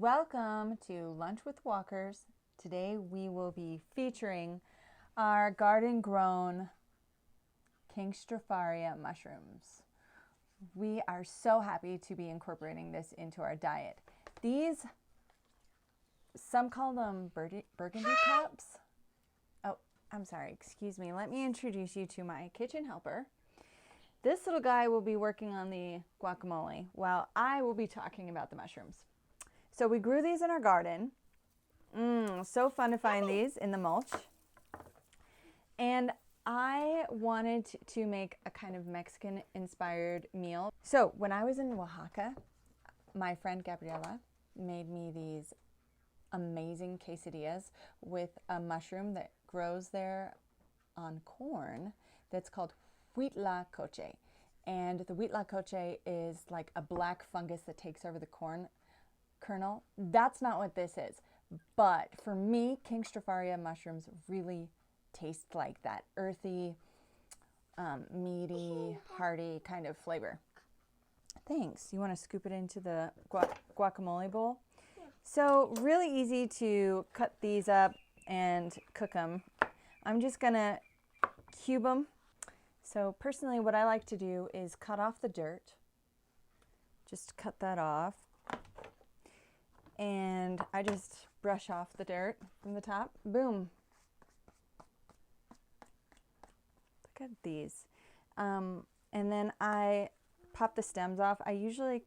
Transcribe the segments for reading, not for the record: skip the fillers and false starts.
Welcome to Lunch with Walkers. Today we will be featuring our garden-grown King Stropharia mushrooms. We are so happy to be incorporating this into our diet. These, some call them burgundy cups. Oh, I'm sorry, excuse me. Let me introduce you to my kitchen helper. This little guy will be working on the guacamole while I will be talking about the mushrooms. So we grew these in our garden. So fun to find these in the mulch. And I wanted to make a kind of Mexican-inspired meal. So when I was in Oaxaca, my friend Gabriela made me these amazing quesadillas with a mushroom that grows there on corn that's called huitlacoche. And the huitlacoche is like a black fungus that takes over the corn kernel. That's not what this is. But for me, King Stropharia mushrooms really taste like that earthy, meaty, hearty kind of flavor. Thanks. You want to scoop it into the guacamole bowl? Yeah. So really easy to cut these up and cook them. I'm just going to cube them. So personally, what I like to do is cut off the dirt. Just cut that off. And I just brush off the dirt from the top. Boom. Look at these. And then I pop the stems off. I usually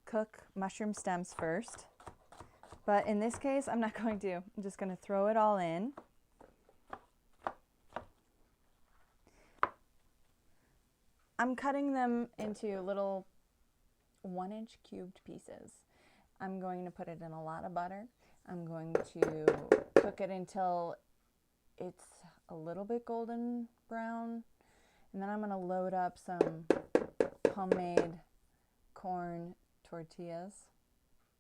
cook mushroom stems first. But in this case, I'm not going to. I'm just going to throw it all in. I'm cutting them into little 1-inch cubed pieces. I'm going to put it in a lot of butter. I'm going to cook it until it's a little bit golden brown. And then I'm going to load up some homemade corn tortillas.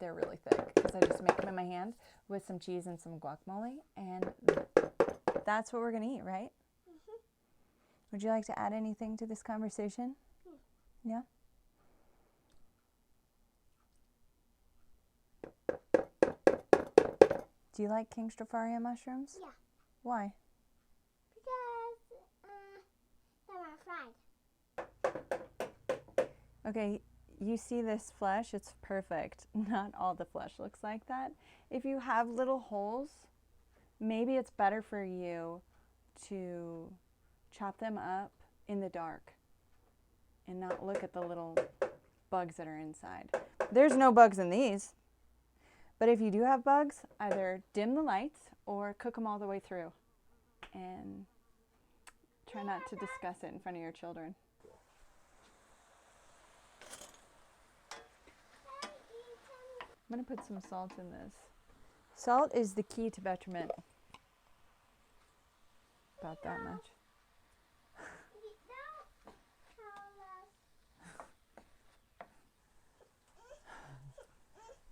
They're really thick because I just make them in my hand with some cheese and some guacamole. And that's what we're going to eat, right? Mm-hmm. Would you like to add anything to this conversation? Yeah? Do you like King Stropharia mushrooms? Yeah. Why? Because they're fried. Okay, you see this flesh? It's perfect. Not all the flesh looks like that. If you have little holes, maybe it's better for you to chop them up in the dark and not look at the little bugs that are inside. There's no bugs in these. But if you do have bugs, either dim the lights or cook them all the way through. And try not to discuss it in front of your children. I'm going to put some salt in this. Salt is the key to betterment. About that much.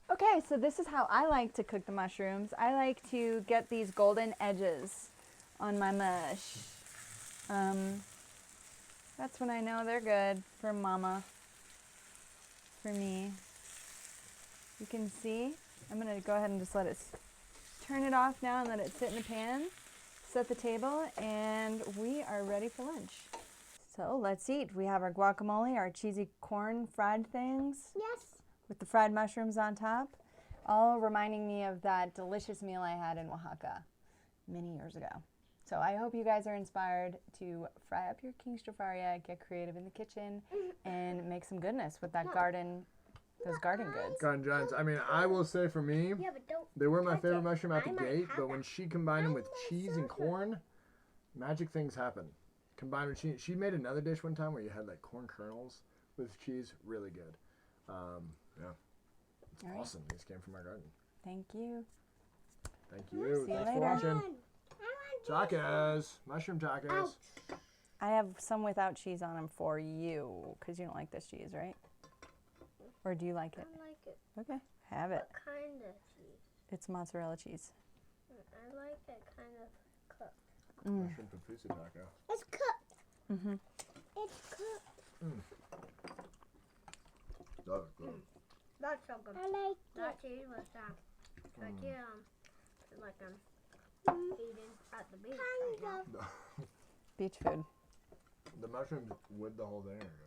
Okay, so this is how I like to cook the mushrooms. I like to get these golden edges on my mush. That's when I know they're good for mama, for me. You can see, I'm gonna go ahead and just let it, turn it off now and let it sit in the pan, set the table, and we are ready for lunch. So let's eat. We have our guacamole, our cheesy corn fried things. Yes. With the fried mushrooms on top, all reminding me of that delicious meal I had in Oaxaca many years ago. So I hope you guys are inspired to fry up your King Stropharia, get creative in the kitchen, and make some goodness with that those garden goods. Garden giants. I mean, I will say for me, they were my favorite mushroom out the gate, but when she combined them with cheese and corn, magic things happen. Combined with cheese. She made another dish one time where you had like corn kernels with cheese. Really good. Yeah. It's awesome. These came from our garden. Thank you. Thank you. See you Thanks for watching. Tacos. Mushroom tacos. Ouch. I have some without cheese on them for you, because you don't like this cheese, right? Or do you like it? I like it. Okay, have it. What kind of cheese? It's mozzarella cheese. I like it kind of cooked. Mushroom papusa taco. It's cooked. Mm-hmm. It's cooked. That was good. That's so good. I like that cheese was like eating at the beach right now. Beach food. The mushrooms with the whole thing are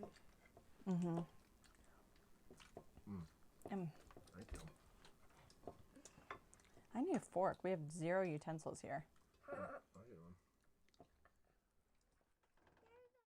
good. Mm-hmm. Thank you. I need a fork. We have 0 utensils here.